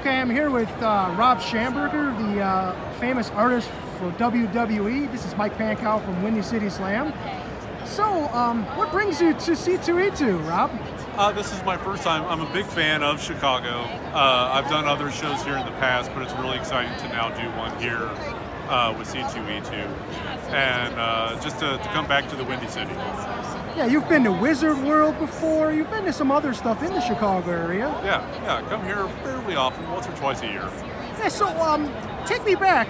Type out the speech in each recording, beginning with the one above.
Okay, I'm here with Rob Schamberger, the famous artist for WWE. This is Mike Pankow from Windy City Slam. So, what brings you to C2E2, Rob? This is my first time. I'm a big fan of Chicago. I've done other shows here in the past, but it's really exciting to now do one here with C2E2. And just to come back to the Windy City. Yeah, you've been to Wizard World before. You've been to some other stuff in the Chicago area. Yeah, come here fairly often, once or twice a year. Yeah, so take me back.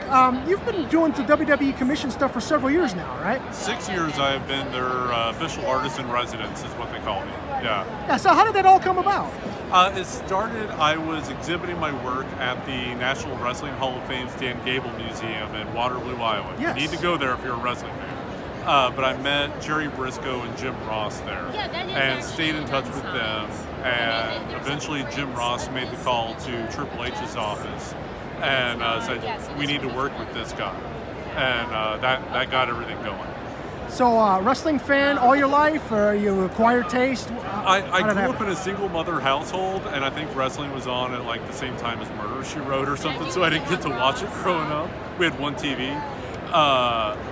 You've been doing the WWE commission stuff for several years now, right? 6 years I've been their official artist in residence, is what they call me. Yeah, so how did that all come about? It started, I was exhibiting my work at the National Wrestling Hall of Fame's Dan Gable Museum in Waterloo, Iowa. Yes. You need to go there if you're a wrestling fan. But I met Jerry Briscoe and Jim Ross there and stayed in touch with them. And eventually Jim Ross made the call to Triple H's office and said, we need to work with this guy. And that got everything going. So, wrestling fan all your life, or you acquired taste? I grew up in a single mother household, and I think wrestling was on at like the same time as Murder, She Wrote or something, so I didn't get to watch it growing up. We had one TV.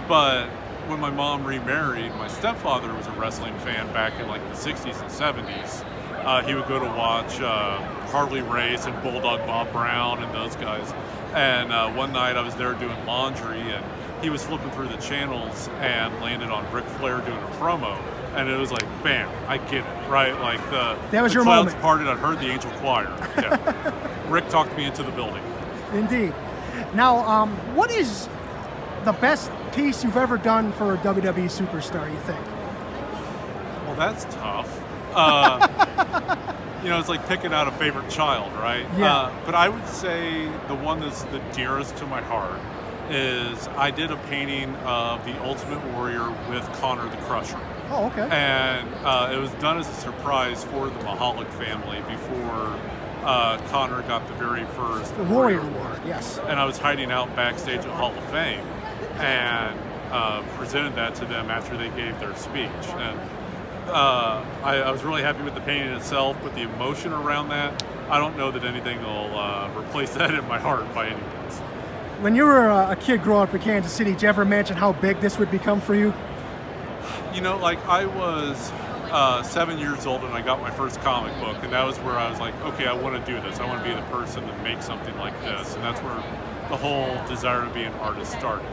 But when my mom remarried, my stepfather was a wrestling fan back in like the 60s and 70s. He would go to watch Harley Race and Bulldog Bob Brown and those guys. And one night I was there doing laundry, and he was flipping through the channels and landed on Ric Flair doing a promo. And it was like, bam, I get it, right? Like that was your clouds moment. Parted, I heard the Angel Choir. Yeah. Rick talked me into the building. Indeed. Now, what is the best piece you've ever done for a WWE superstar, you think? Well, that's tough. You know, it's like picking out a favorite child, right? Yeah. But I would say the one that's the dearest to my heart is I did a painting of the Ultimate Warrior with Connor the Crusher. Oh, okay. And it was done as a surprise for the Mahalik family before Connor got the very first Warrior Award, yes. And I was hiding out backstage at Hall of Fame and presented that to them after they gave their speech. And I was really happy with the painting itself, but the emotion around that, I don't know that anything will replace that in my heart by any means. When you were a kid growing up in Kansas City, did you ever imagine how big this would become for you? You know, like I was 7 years old and I got my first comic book, and that was where I was like, okay, I want to do this. I want to be the person that makes something like this, and that's where the whole desire to be an artist started.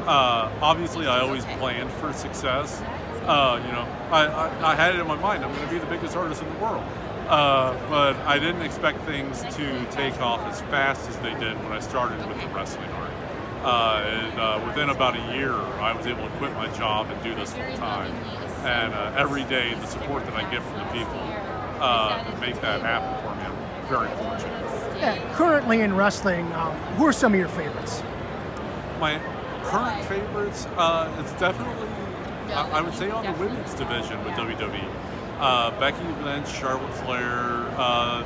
Obviously, I always planned for success. You know, I had it in my mind, I'm going to be the biggest artist in the world. But I didn't expect things to take off as fast as they did when I started with the wrestling art. And within about a year, I was able to quit my job and do this full time. And every day, the support that I get from the people that make that happen for me, I'm very fortunate. Yeah, currently in wrestling, who are some of your favorites? My current favorites, it's definitely, I would say, on the women's division with WWE. Becky Lynch, Charlotte Flair,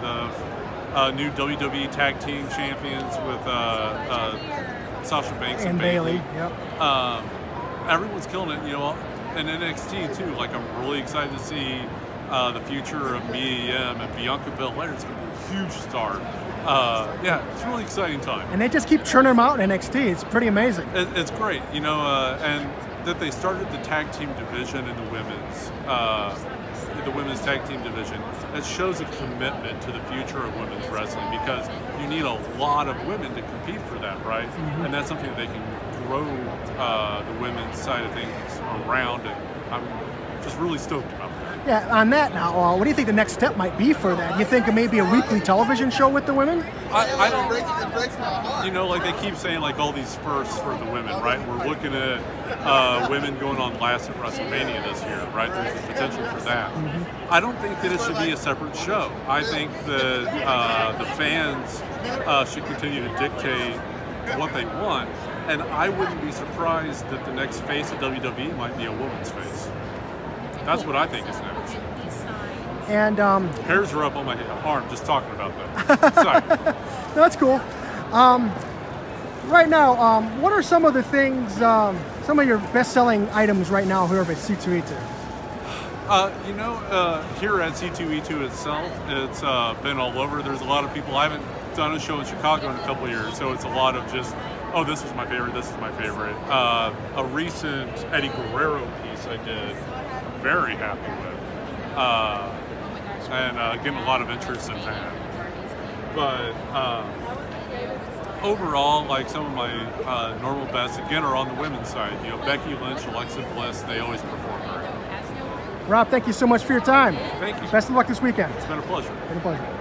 the new WWE Tag Team Champions with Sasha Banks and Bayley. Yep. Everyone's killing it, you know, and NXT too. Like, I'm really excited to see the future of Mia Yim and Bianca Belair. It's going to be a huge star. Yeah, it's a really exciting time. And they just keep churning them out in NXT. It's pretty amazing. It's great, you know, and that they started the tag team division in the women's tag team division. It shows a commitment to the future of women's wrestling, because you need a lot of women to compete for that, right? Mm-hmm. And that's something that they can grow the women's side of things around, and I'm just really stoked about that. Yeah, on that now, what do you think the next step might be for that? Do you think maybe a weekly television show with the women? I don't, it breaks my heart. You know, like they keep saying like all these firsts for the women, right? We're looking at women going on last at WrestleMania this year, right? There's the potential for that. Mm-hmm. I don't think that it should be a separate show. I think that the fans should continue to dictate what they want, and I wouldn't be surprised that the next face of WWE might be a woman's face. That's what I think is next. And hairs are up on my arm just talking about that. Sorry. No, that's cool. Right now, what are some of the things, some of your best-selling items right now here at C2E2? Here at C2E2 itself, it's been all over. There's a lot of people. I haven't done a show in Chicago in a couple of years, so it's a lot of just, oh, this is my favorite, this is my favorite. A recent Eddie Guerrero piece I did, very happy with. And getting a lot of interest in that. But overall, like some of my normal bets, again, are on the women's side. You know, Becky Lynch, Alexa Bliss, they always perform great. Rob, thank you so much for your time. Thank you. Best of luck this weekend. It's been a pleasure. Been a pleasure.